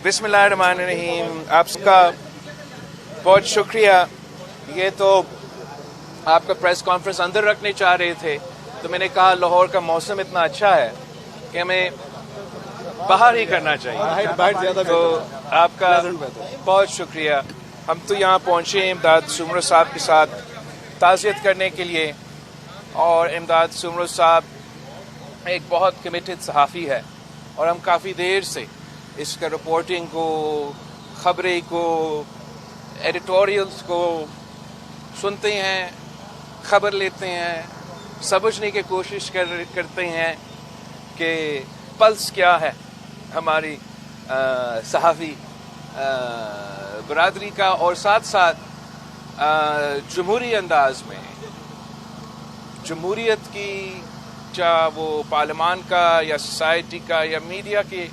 بسم اللہ الرحمن الرحیم. آپ کا بہت شکریہ. یہ تو آپ کا پریس کانفرنس اندر رکھنے چاہ رہے تھے تو میں نے کہا لاہور کا موسم اتنا اچھا ہے کہ ہمیں باہر ہی کرنا چاہیے. تو آپ کا بہت شکریہ. ہم تو یہاں پہنچے امداد سومرو صاحب کے ساتھ تعزیت کرنے کے لیے، اور امداد سومرو صاحب ایک بہت کمیٹڈ صحافی ہے اور ہم کافی دیر سے اس کا رپورٹنگ کو، خبریں کو، ایڈیٹوریلز کو سنتے ہیں، خبر لیتے ہیں، سمجھنے کی کوشش کرتے ہیں کہ پلس کیا ہے ہماری صحافی برادری کا، اور ساتھ ساتھ جمہوری انداز میں جمہوریت کی، چاہے وہ پارلیمان کا یا سوسائٹی کا یا میڈیا کے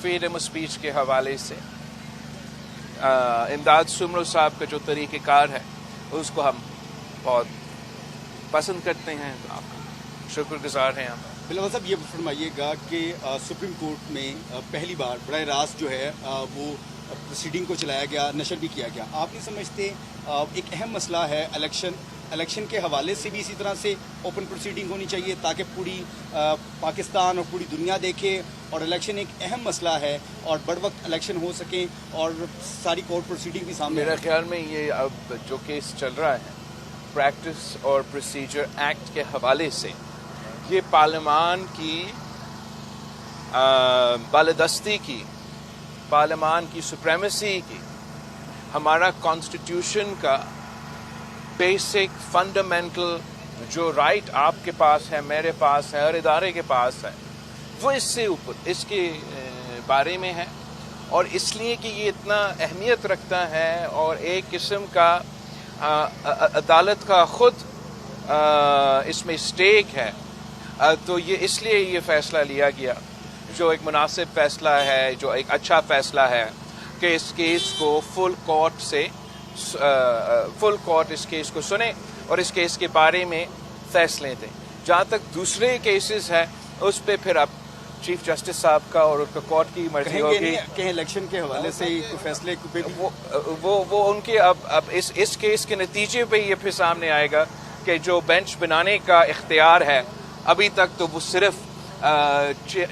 فریڈم آف اسپیچ کے حوالے سے امداد سومرو صاحب کا جو طریقہ کار ہے اس کو ہم بہت پسند کرتے ہیں. تو آپ کا شکر گزار ہیں ہم. بلاول صاحب یہ فرمائیے گا کہ سپریم کورٹ میں پہلی بار براہ راست جو ہے وہ پروسیڈنگ کو چلایا گیا، نشر بھی کیا گیا. آپ نہیں سمجھتے ایک اہم مسئلہ ہے الیکشن کے حوالے سے بھی اسی طرح سے اوپن پروسیڈنگ ہونی چاہیے تاکہ پوری پاکستان اور پوری دنیا دیکھے، اور الیکشن ایک اہم مسئلہ ہے اور بڑھ وقت الیکشن ہو سکیں اور ساری کورٹ پروسیڈنگ بھی سامنے. میرا خیال میں یہ اب جو کیس چل رہا ہے پریکٹس اور پروسیجر ایکٹ کے حوالے سے، یہ پارلیمان کی بالادستی کی، پارلیمان کی سپریمیسی کی، ہمارا کانسٹیٹیوشن کا بیسک فنڈامنٹل جو رائٹ آپ کے پاس ہے، میرے پاس ہے، ہر ادارے کے پاس ہے، وہ اس سے اوپر اس کے بارے میں ہے. اور اس لیے کہ یہ اتنا اہمیت رکھتا ہے اور ایک قسم کا عدالت کا خود اس میں اسٹیک ہے، تو یہ اس لیے یہ فیصلہ لیا گیا جو ایک مناسب فیصلہ ہے، جو ایک اچھا فیصلہ ہے کہ اس کیس کو فل کورٹ اس کیس کو سنے اور اس کیس کے بارے میں فیصلے دیں. جہاں تک دوسرے کیسز ہیں اس پہ پھر اب چیف جسٹس صاحب کا اور اس کا کورٹ کی مرضی ہوگی. کہیں الیکشن کے حوالے سے فیصلے وہ ان کے اب اس کیس کے نتیجے پہ یہ پھر سامنے آئے گا کہ جو بینچ بنانے کا اختیار ہے ابھی تک تو وہ صرف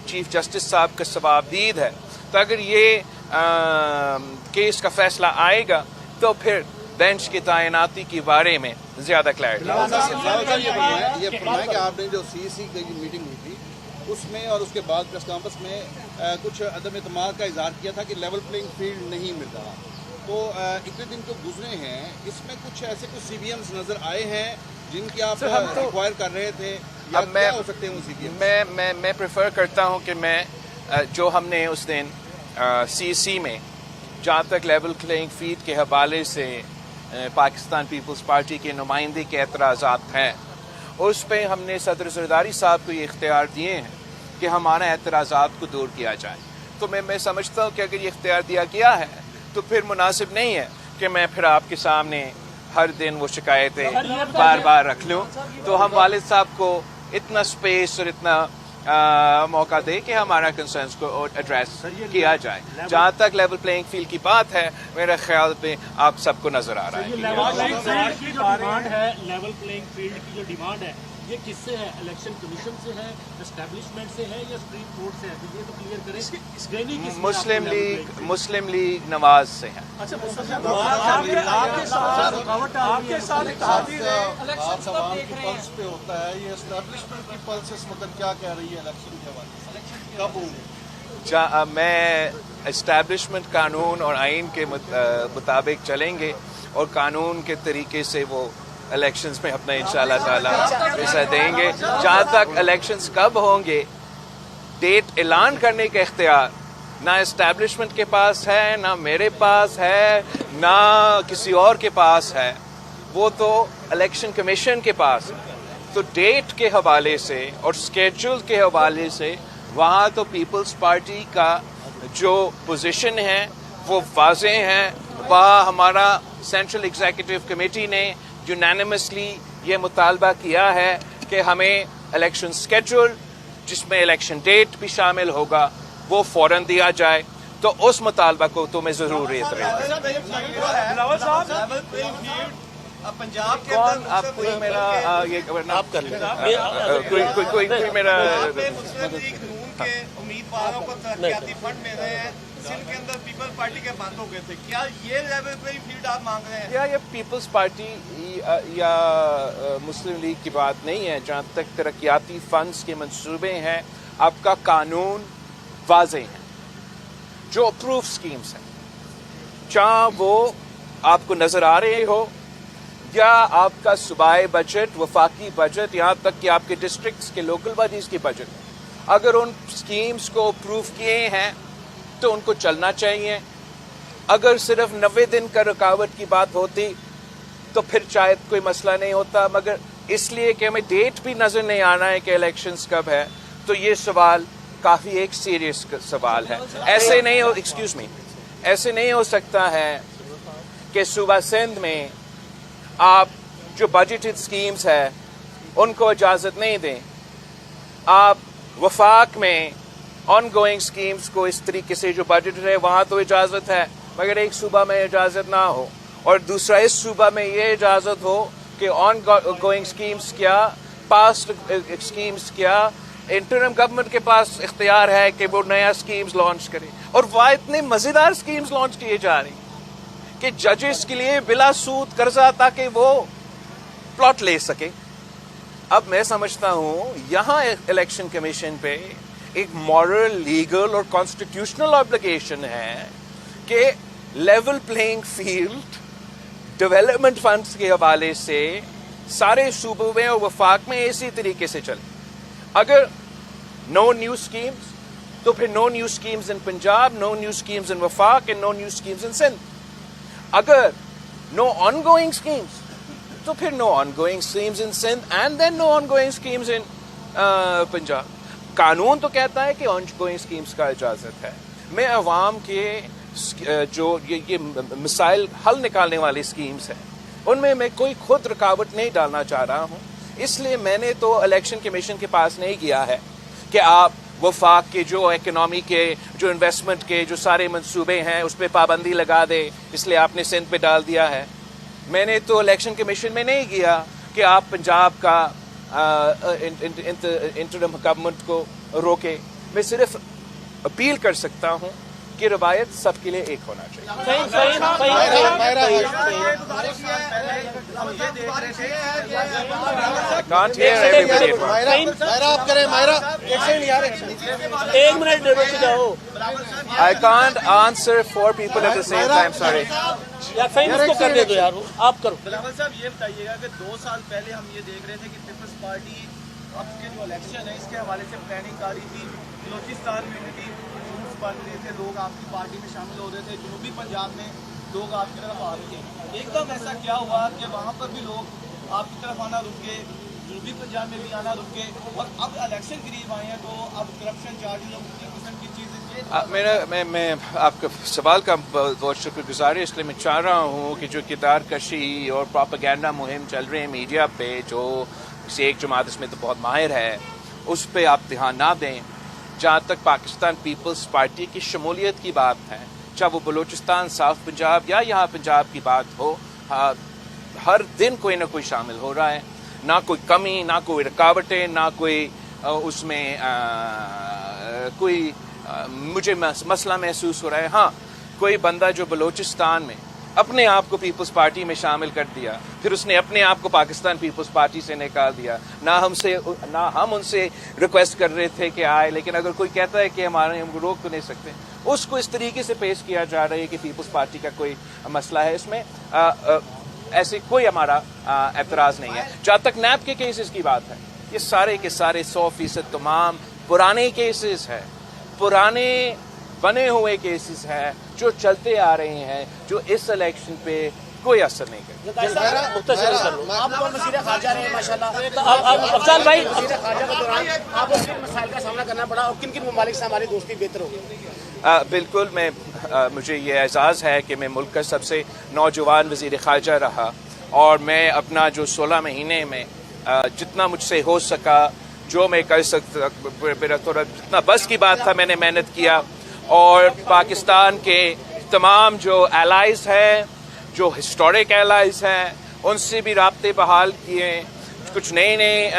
چیف جسٹس صاحب کا ثوابدید ہے. تو اگر یہ کیس کا فیصلہ آئے گا تو پھر بینچ کی تعیناتی کے بارے میں زیادہ کلیئرٹی. یہ فرمائیں کہ آپ نے جو سی سی کی میٹنگ ہوئی تھی اس میں اور اس کے بعد پریس کانفرنس میں کچھ عدم اعتماد کا اظہار کیا تھا کہ لیول پلینگ فیلڈ نہیں مل رہا. تو اتنے دن جو گزرے ہیں اس میں کچھ ایسے کچھ سی بی ایمز نظر آئے ہیں جن کی آپ ریکوائر کر رہے تھے، یا کیا ہو سکتے ہیں وہ سی بی ایم؟ میں پریفر کرتا ہوں کہ میں جو ہم نے اس دن سی سی میں جہاں تک لیول پلینگ فیلڈ کے حوالے سے پاکستان پیپلز پارٹی کے نمائندے کے اعتراضات ہیں، اس پہ ہم نے صدر زرداری صاحب کو یہ اختیار دیے ہیں کہ ہمارے اعتراضات کو دور کیا جائے. تو میں سمجھتا ہوں کہ اگر یہ اختیار دیا گیا ہے تو پھر مناسب نہیں ہے کہ میں پھر آپ کے سامنے ہر دن وہ شکایتیں بار بار رکھ لوں. تو ہم والد صاحب کو اتنا سپیس اور اتنا موقع دے کہ ہمارا کنسرنس کو ایڈریس کیا جائے. جہاں تک لیول پلینگ فیلڈ کی بات ہے میرا خیال میں آپ سب کو نظر آ رہا ہے. لیول پلینگ فیلڈ کی جو ڈیمانڈ ہے یہ کس سے ہے؟ الیکشن کمیشن سے ہے، اسٹیبلشمنٹ سے ہے، یا سپریم کورٹ سے ہے؟ یہ تو کلیئر کریں. مسلم لیگ نواز سے ہے. آپ عوام کی پلس پہ ہوتا ہے، یہ اسٹیبلشمنٹ کی پلس اس وقت کیا کہہ رہی ہے الیکشن کے حوالے سے؟ کب ہوں گے؟ میں اسٹیبلشمنٹ قانون اور آئین کے مطابق چلیں گے اور قانون کے طریقے سے وہ الیکشنز میں اپنا انشاءاللہ تعالی حصہ دیں گے. جہاں تک الیکشنز کب ہوں گے، ڈیٹ اعلان کرنے کا اختیار نہ اسٹیبلشمنٹ کے پاس ہے، نہ میرے پاس ہے، نہ کسی اور کے پاس ہے، وہ تو الیکشن کمیشن کے پاس ہے. تو ڈیٹ کے حوالے سے اور اسکیڈول کے حوالے سے وہاں تو پیپلز پارٹی کا جو پوزیشن ہے وہ واضح ہے. وہاں ہمارا سینٹرل ایگزیکٹو کمیٹی نے یونینیمسلی یہ مطالبہ کیا ہے کہ ہمیں الیکشن اسکیڈول جس میں الیکشن ڈیٹ بھی شامل ہوگا وہ فوراً دیا جائے. تو اس مطالبہ کو تو میں ضرور ریت رہا پنجاب کے کون آپ کوئی میرا یہ آپ کر کوئی میرا مسلم لیگ نون کے امیدواروں کو ترقیاتی فنڈ مل رہے ہیں، سندھ کے اندر پیپلز پارٹی کے بند ہو گئے تھے، کیا یہ لیول پلئنگ فیلڈ آپ مانگ رہے ہیں؟ کیا یہ پیپلز پارٹی یا مسلم لیگ کی بات نہیں ہے؟ جہاں تک ترقیاتی فنڈز کے منصوبے ہیں، آپ کا قانون واضح ہے، جو اپروو اسکیمز ہیں، چاہے وہ آپ کو نظر آ رہے ہو یا آپ کا صوبائی بجٹ، وفاقی بجٹ، یہاں تک کہ آپ کے ڈسٹرکٹس کے لوکل باڈیز کی بجٹ، اگر ان اسکیمز کو اپروو کیے ہیں تو ان کو چلنا چاہیے. اگر صرف 90 دن کا رکاوٹ کی بات ہوتی تو پھر شاید کوئی مسئلہ نہیں ہوتا، مگر اس لیے کہ ہمیں ڈیٹ بھی نظر نہیں آنا ہے کہ الیکشنز کب ہے، تو یہ سوال کافی ایک سیریس سوال ہے. ایسے نہیں ہو ایکسکیوز می ایسے نہیں ہو سکتا ہے کہ صوبہ سندھ میں آپ جو بجٹڈ اسکیمز ہے ان کو اجازت نہیں دیں، آپ وفاق میں آن گوئنگ اسکیمز کو اس طریقے سے جو بجٹ ہے وہاں تو اجازت ہے، مگر ایک صوبہ میں اجازت نہ ہو، اور دوسرا اس صوبہ میں یہ اجازت ہو کہ آن گوئنگ اسکیمز کیا، پاسٹ اسکیمز کیا، انٹرم گورنمنٹ کے پاس اختیار ہے کہ وہ نیا اسکیمز لانچ کرے. اور وہ اتنے مزیدار اسکیمز لانچ کیے جا رہے ہیں کہ ججز کے لیے بلا سود قرضہ تاکہ وہ پلاٹ لے سکے. اب میں سمجھتا ہوں یہاں الیکشن کمیشن پہ ایک مورل، لیگل اور کانسٹیٹیوشنل آبلیگیشن ہے کہ level playing field development funds کے حوالے سے سارے صوبوں میں اور وفاق میں اسی طریقے سے چلے. اگر نو نیو اسکیمز تو پھر no new schemes in Punjab, no new schemes in وفاق and no new schemes in Sindh. اگر نو آن گوئنگ اسکیمز تو پھر no ongoing schemes in Sindh and then no ongoing schemes in Punjab. قانون تو کہتا ہے کہ آن گوئنگ اسکیمز کا اجازت ہے. میں عوام کے جو یہ مسائل حل نکالنے والی اسکیمز ہیں ان میں کوئی خود رکاوٹ نہیں ڈالنا چاہ رہا ہوں. اس لیے میں نے تو الیکشن کمیشن کے پاس نہیں گیا ہے کہ آپ وفاق کے جو اکنامی کے، جو انویسٹمنٹ کے جو سارے منصوبے ہیں اس پہ پابندی لگا دے، اس لیے آپ نے سندھ پہ ڈال دیا ہے. میں نے تو الیکشن کمیشن میں نہیں گیا کہ آپ پنجاب کا انٹرم گورنمنٹ کو روکے. میں صرف اپیل کر سکتا ہوں کہ روایت سب کے لیے ایک ہونا چاہیے. Can't hear everybody. ایک منٹ دے جاؤ. I can't answer 4 people at the same time, sorry. یا فہیم اس کو کر دے دو یار، آپ کرو. بلاول صاحب یہ بتائیے گا کہ 2 سال پہلے ہم یہ دیکھ رہے تھے کہ پیپلز پارٹی اب کے جو الیکشن ہے اس کے حوالے سے پلاننگ کر رہی تھی. بلوچستان میں بھی گروپس بن رہے تھے، لوگ آپ کی پارٹی میں شامل ہو رہے تھے، جنوبی پنجاب میں لوگ آپ کی طرف آ رہے تھے. ایک دم ایسا کیا ہوا کہ وہاں پر بھی لوگ آپ کی طرف آنا رک گئے، جنوبی پنجاب میں بھی آنا رک گئے، اور اب الیکشن قریب آئے ہیں تو اب کرپشن چارجز اور مختلف قسم کی چیزیں. میں آپ کا سوال کا بہت شکر گزار ہے. اس لیے میں چاہ رہا ہوں کہ جو کردار کشی اور پراپیگنڈا مہم چل رہے ہیں میڈیا پہ، جو کسی ایک جماعت اس میں تو بہت ماہر ہے، اس پہ آپ دھیان نہ دیں. جہاں تک پاکستان پیپلز پارٹی کی شمولیت کی بات ہے، چاہے وہ بلوچستان، ساؤتھ پنجاب یا یہاں پنجاب کی بات ہو، ہر دن کوئی نہ کوئی شامل ہو رہا ہے. نہ کوئی کمی، نہ کوئی رکاوٹیں، نہ کوئی اس میں کوئی مجھے مسئلہ محسوس ہو رہا ہے. ہاں، کوئی بندہ جو بلوچستان میں اپنے آپ کو پیپلز پارٹی میں شامل کر دیا، پھر اس نے اپنے آپ کو پاکستان پیپلز پارٹی سے نکال دیا. نہ ہم ان سے ریکویسٹ کر رہے تھے کہ آئے، لیکن اگر کوئی کہتا ہے کہ ہم کو روک تو نہیں سکتے، اس کو اس طریقے سے پیش کیا جا رہا ہے کہ پیپلز پارٹی کا کوئی مسئلہ ہے. اس میں ایسے کوئی ہمارا اعتراض نہیں ہے. جہاں تک نیب کے کیسز کی بات ہے، یہ سارے کے سارے 100% تمام پرانے کیسز ہیں، پرانے بنے ہوئے کیسز ہیں جو چلتے آ رہے ہیں، جو اس الیکشن پہ کوئی اثر نہیں کرتے. آپ کو وزیر خارجہ رہے ہیں ماشاءاللہ، افضل بھائی، وزیر خارجہ کے دوران آپ کو کن مسائل کا سامنا کرنا پڑا اور کن کن ممالک سے ہماری دوستی بہتر ہوگی؟ بالکل، مجھے یہ اعزاز ہے کہ میں ملک کا سب سے نوجوان وزیر خارجہ رہا، اور میں اپنا جو 16 مہینے میں جتنا مجھ سے ہو سکا، جو میں کر سکتا، میرا تھوڑا جتنا بس کی بات تھا میں نے محنت کیا. اور پاکستان کے تمام جو allies ہیں, جو ہسٹورک allies ہیں, ان سے بھی رابطے بحال کیے. کچھ نئے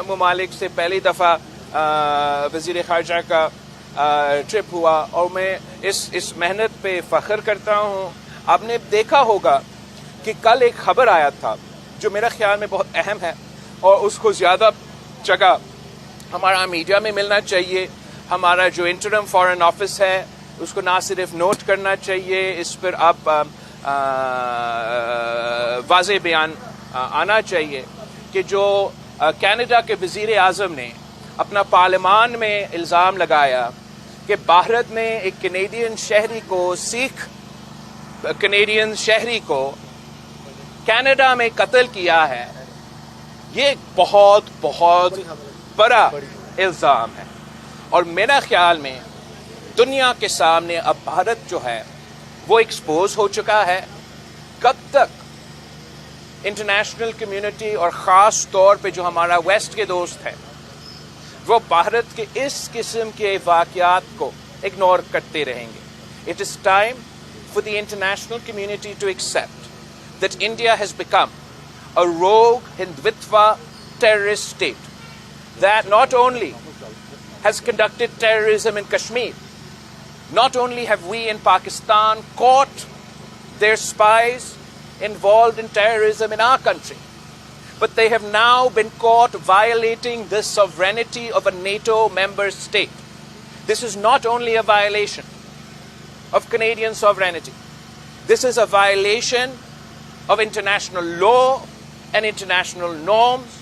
ممالک سے پہلی دفعہ وزیر خارجہ کا ٹرپ ہوا, اور میں اس محنت پہ فخر کرتا ہوں. آپ نے دیکھا ہوگا کہ کل ایک خبر آیا تھا جو میرا خیال میں بہت اہم ہے, اور اس کو زیادہ جگہ ہمارا میڈیا میں ملنا چاہیے. ہمارا جو انٹرم فارن آفس ہے اس کو نہ صرف نوٹ کرنا چاہیے, اس پر آپ واضح بیان آنا چاہیے کہ جو کینیڈا کے وزیر اعظم نے اپنا پارلیمان میں الزام لگایا کہ بھارت نے ایک کینیڈین شہری کو, سکھ کینیڈین شہری کو کینیڈا میں قتل کیا ہے, یہ ایک بہت بہت بڑا الزام ہے. اور میرا خیال میں دنیا کے سامنے اب بھارت جو ہے وہ ایکسپوز ہو چکا ہے. کب تک انٹرنیشنل کمیونٹی اور خاص طور پہ جو ہمارا ویسٹ کے دوست ہیں وہ بھارت کے اس قسم کے واقعات کو اگنور کرتے رہیں گے؟ It is time for the international community to accept that India has become a rogue Hindutva terrorist state that not only has conducted terrorism in Kashmir, not only have we in Pakistan caught their spies involved in terrorism in our country, but they have now been caught violating the sovereignty of a NATO member state. This is not only a violation of Canadian sovereignty. This is a violation of international law and international norms,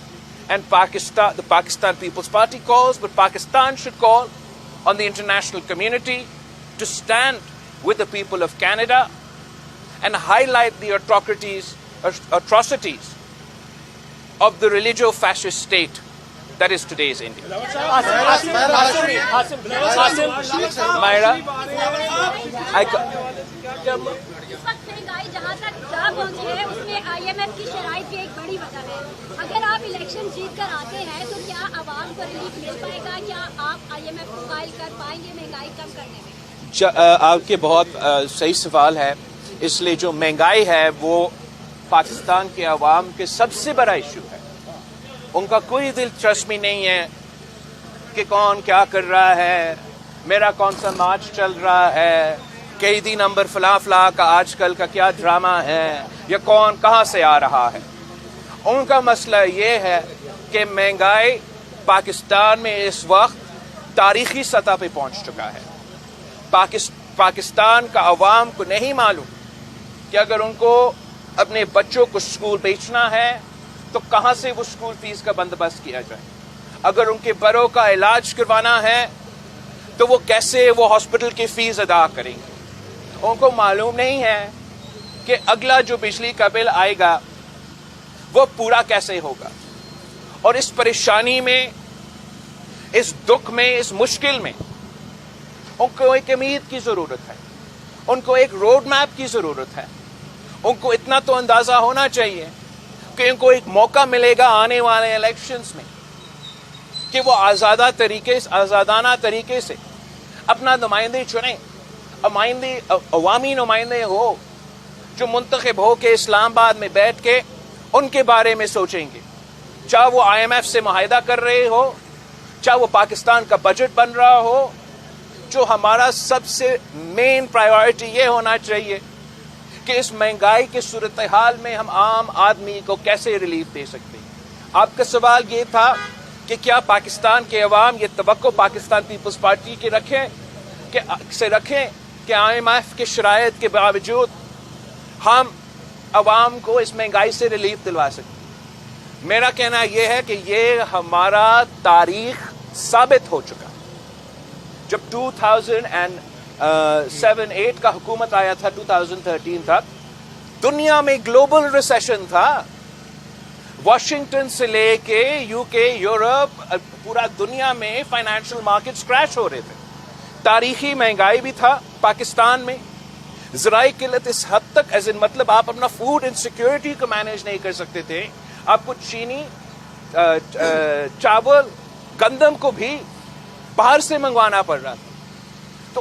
and the Pakistan People's Party calls, but Pakistan should call on the international community to stand with the people of Canada and highlight the atrocities of the religio-fascist state that is today's India. Myra, اس وقت مہنگائی جہاں تک جا پہنچی ہے اس میں IMF کی شرائط بھی ایک بڑی وجہ ہے. اگر آپ الیکشن جیت کر آتے ہیں تو کیا عوام کو ریلیف مل پائے گا؟ کیا آپ IMF کو قائل کر پائیں گے مہنگائی کم کرنے میں؟ آپ کے بہت صحیح سوال ہے. اس لیے جو مہنگائی ہے وہ پاکستان کے عوام کے سب سے بڑا ایشو ہے. ان کا کوئی دلچسپی نہیں ہے کہ کون کیا کر رہا ہے, میرا کون سا مارچ چل رہا ہے, قیدی نمبر فلاں فلاں کا آج کل کا کیا ڈرامہ ہے, یا کون کہاں سے آ رہا ہے. ان کا مسئلہ یہ ہے کہ مہنگائی پاکستان میں اس وقت تاریخی سطح پہ پہنچ چکا ہے. پاکستان کا عوام کو نہیں معلوم کہ اگر ان کو اپنے بچوں کو اسکول بھیجنا ہے تو کہاں سے وہ اسکول فیس کا بندوبست کیا جائے. اگر ان کے بڑوں کا علاج کروانا ہے تو وہ کیسے وہ ہاسپٹل کی فیس ادا کریں گے. ان کو معلوم نہیں ہے کہ اگلا جو بجلی کا بل آئے گا وہ پورا کیسے ہوگا. اور اس پریشانی میں, اس دکھ میں, اس مشکل میں ان کو ایک امید کی ضرورت ہے, ان کو ایک روڈ میپ کی ضرورت ہے. ان کو اتنا تو اندازہ ہونا چاہیے کہ ان کو ایک موقع ملے گا آنے والے الیکشنز میں کہ وہ آزادانہ طریقے سے اپنا نمائندے چنیں, عوامی نمائندے ہو جو منتخب ہو کے اسلام آباد میں بیٹھ کے ان کے بارے میں سوچیں گے. چاہے وہ IMF سے معاہدہ کر رہے ہو, چاہے وہ پاکستان کا بجٹ بن رہا ہو. جو ہمارا سب سے مین پرائیورٹی یہ ہونا چاہیے کہ اس مہنگائی کی صورتحال میں ہم عام آدمی کو کیسے ریلیف دے سکتے ہیں. آپ کا سوال یہ تھا کہ کیا پاکستان کے عوام یہ توقع پاکستان پیپلز پارٹی کی رکھیں کہ IMF کے شرائط کے باوجود ہم عوام کو اس مہنگائی سے ریلیف دلوا سکیں. میرا کہنا یہ ہے کہ یہ ہمارا تاریخ ثابت ہو چکا. جب 2007-8 کا حکومت آیا تھا 2013 تک دنیا میں گلوبل ریسیشن تھا. واشنگٹن سے لے کے UK, یورپ, پورا دنیا میں فائنینشیل مارکیٹس کریش ہو رہے تھے. تاریخی مہنگائی بھی تھا پاکستان میں. ذرائع قلت اس حد تک مطلب آپ اپنا فوڈ انسیکیورٹی کو مینیج نہیں کر سکتے تھے. آپ کو چینی, چاول, گندم کو بھی باہر سے منگوانا پڑ رہا تھا. تو